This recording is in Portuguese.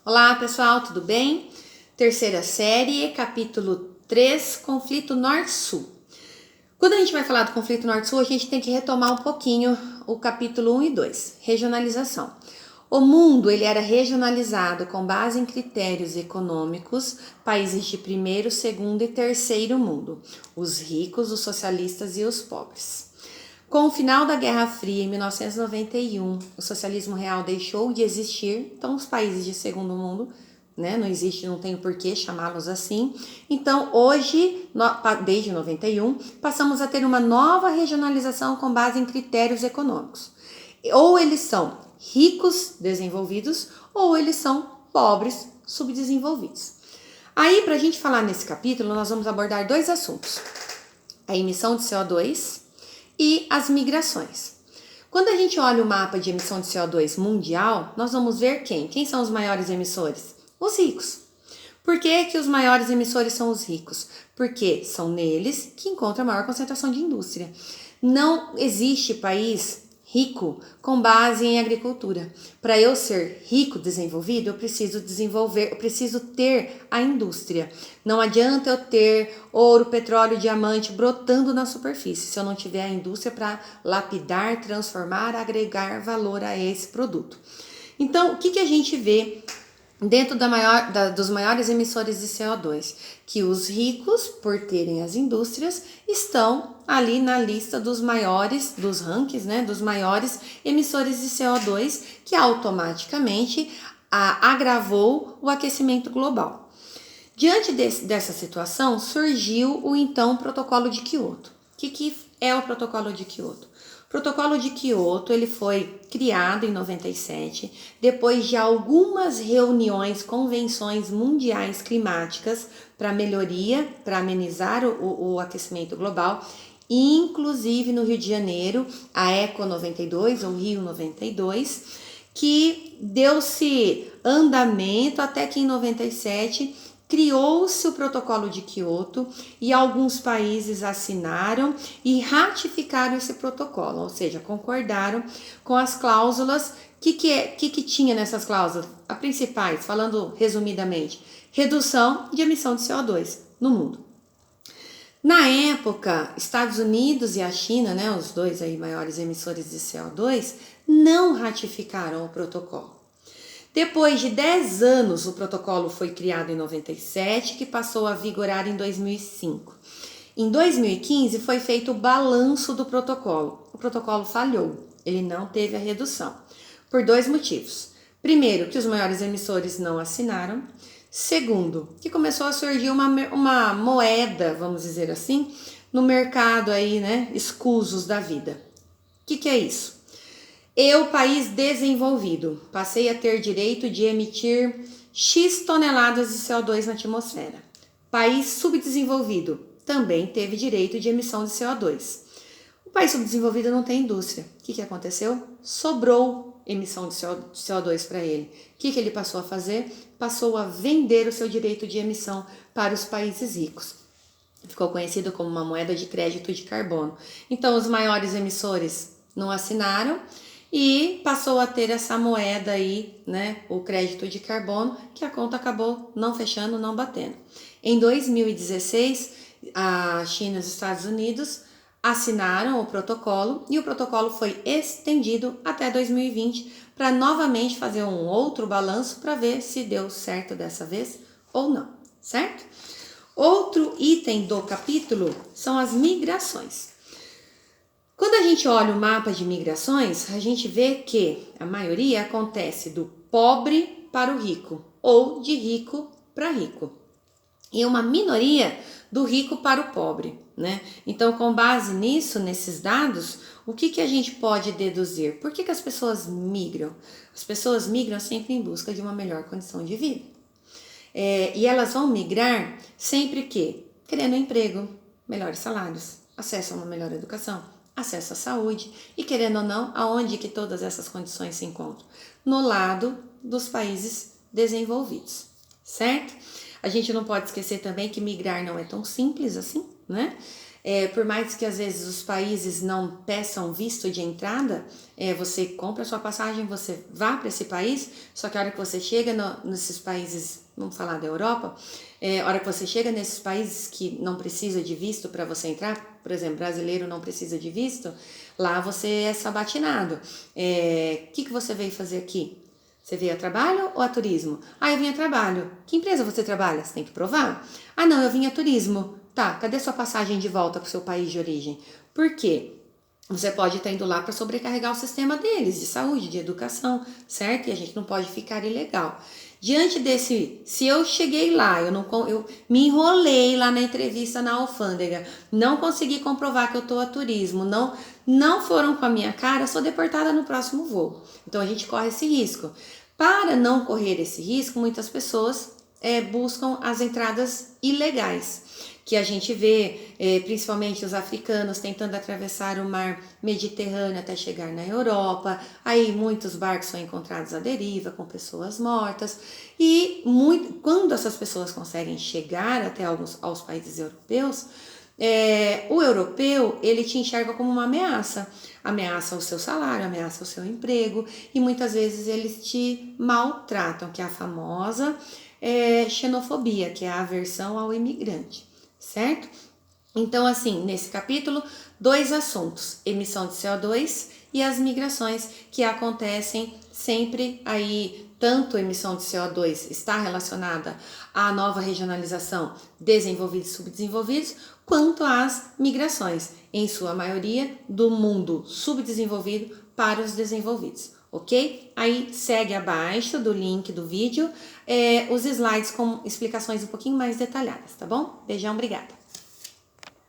Olá pessoal, tudo bem? Terceira série, capítulo 3, conflito Norte-Sul. Quando a gente vai falar do conflito Norte-Sul, a gente tem que retomar um pouquinho o capítulo 1 e 2, regionalização. O mundo ele era regionalizado com base em critérios econômicos, países de primeiro, segundo e terceiro mundo, os ricos, os socialistas e os pobres. Com o final da Guerra Fria, em 1991, o socialismo real deixou de existir, então os países de segundo mundo, né, não existe, não tem por que chamá-los assim. Então, hoje, desde 91, passamos a ter uma nova regionalização com base em critérios econômicos. Ou eles são ricos, desenvolvidos, ou eles são pobres, subdesenvolvidos. Aí, para a gente falar nesse capítulo, nós vamos abordar dois assuntos: a emissão de CO2 e as migrações. Quando a gente olha o mapa de emissão de CO2 mundial, nós vamos ver quem são os maiores emissores? Os ricos. Por que os maiores emissores são os ricos? Porque são neles que encontra a maior concentração de indústria. Não existe país rico com base em agricultura. Para eu ser rico, desenvolvido, eu preciso ter a indústria. Não adianta eu ter ouro, petróleo, diamante brotando na superfície se eu não tiver a indústria para lapidar, transformar, agregar valor a esse produto. Então, o que a gente vê dentro dos maiores emissores de CO2, que os ricos, por terem as indústrias, estão ali na lista dos maiores, dos rankings, né, dos maiores emissores de CO2, que automaticamente agravou o aquecimento global. Diante dessa situação, surgiu o então Protocolo de Kyoto. O que é o Protocolo de Kyoto? O Protocolo de Kyoto ele foi criado em 97, depois de algumas reuniões, convenções mundiais climáticas para melhoria, para amenizar o aquecimento global, inclusive no Rio de Janeiro, a Eco 92 ou Rio 92, que deu-se andamento até que em 97 criou-se o Protocolo de Kyoto e alguns países assinaram e ratificaram esse protocolo, ou seja, concordaram com as cláusulas. Que tinha nessas cláusulas? As principais, falando resumidamente, redução de emissão de CO2 no mundo. Na época, Estados Unidos e a China, né, os dois aí maiores emissores de CO2, não ratificaram o protocolo. Depois de 10 anos, o protocolo foi criado em 97, que passou a vigorar em 2005. Em 2015, foi feito o balanço do protocolo. O protocolo falhou, ele não teve a redução, por dois motivos. Primeiro, que os maiores emissores não assinaram. Segundo, que começou a surgir uma moeda, vamos dizer assim, no mercado aí, né, escusos da vida. O que é isso? Eu, país desenvolvido, passei a ter direito de emitir X toneladas de CO2 na atmosfera. País subdesenvolvido também teve direito de emissão de CO2. O país subdesenvolvido não tem indústria. O que aconteceu? Sobrou emissão de CO2 para ele. O que ele passou a fazer? Passou a vender o seu direito de emissão para os países ricos. Ficou conhecido como uma moeda de crédito de carbono. Então, os maiores emissores não assinaram e passou a ter essa moeda aí, né, o crédito de carbono, que a conta acabou não fechando, não batendo. Em 2016, a China e os Estados Unidos assinaram o protocolo e o protocolo foi estendido até 2020 para novamente fazer um outro balanço para ver se deu certo dessa vez ou não, certo? Outro item do capítulo são as migrações. Quando a gente olha o mapa de migrações, a gente vê que a maioria acontece do pobre para o rico ou de rico para rico. E uma minoria do rico para o pobre, né? Então, com base nisso, nesses dados, o que a gente pode deduzir? Por que as pessoas migram? As pessoas migram sempre em busca de uma melhor condição de vida. E elas vão migrar sempre querendo emprego, melhores salários, acesso a uma melhor educação, acesso à saúde e, querendo ou não, aonde que todas essas condições se encontram? No lado dos países desenvolvidos, certo? A gente não pode esquecer também que migrar não é tão simples assim, né? Por mais que às vezes os países não peçam visto de entrada, você compra a sua passagem, você vá para esse país, só que a hora que você chega nesses países, vamos falar da Europa, a hora que você chega nesses países que não precisa de visto para você entrar, por exemplo, brasileiro não precisa de visto, lá você é sabatinado. O que você veio fazer aqui? Você veio a trabalho ou a turismo? Ah, eu vim a trabalho. Que empresa você trabalha? Você tem que provar. Ah, não, eu vim a turismo. Tá, cadê sua passagem de volta para o seu país de origem? Por quê? Você pode estar indo lá para sobrecarregar o sistema deles, de saúde, de educação, certo? E a gente não pode ficar ilegal. Diante desse, se eu cheguei lá, eu me enrolei lá na entrevista na alfândega, não consegui comprovar que eu estou a turismo, não foram com a minha cara, sou deportada no próximo voo. Então a gente corre esse risco. Para não correr esse risco, muitas pessoas buscam as entradas ilegais, que a gente vê principalmente os africanos tentando atravessar o mar Mediterrâneo até chegar na Europa. Aí muitos barcos são encontrados à deriva com pessoas mortas, e quando essas pessoas conseguem chegar até aos países europeus, o europeu ele te enxerga como uma ameaça ao seu salário, ameaça ao seu emprego, e muitas vezes eles te maltratam, que é a famosa xenofobia, que é a aversão ao imigrante, certo? Então, assim, nesse capítulo, 2 assuntos: emissão de CO2 e as migrações que acontecem sempre aí. Tanto a emissão de CO2 está relacionada à nova regionalização, desenvolvidos e subdesenvolvidos, quanto às migrações, em sua maioria, do mundo subdesenvolvido para os desenvolvidos, ok? Aí segue abaixo do link do vídeo os slides com explicações um pouquinho mais detalhadas, tá bom? Beijão, obrigada!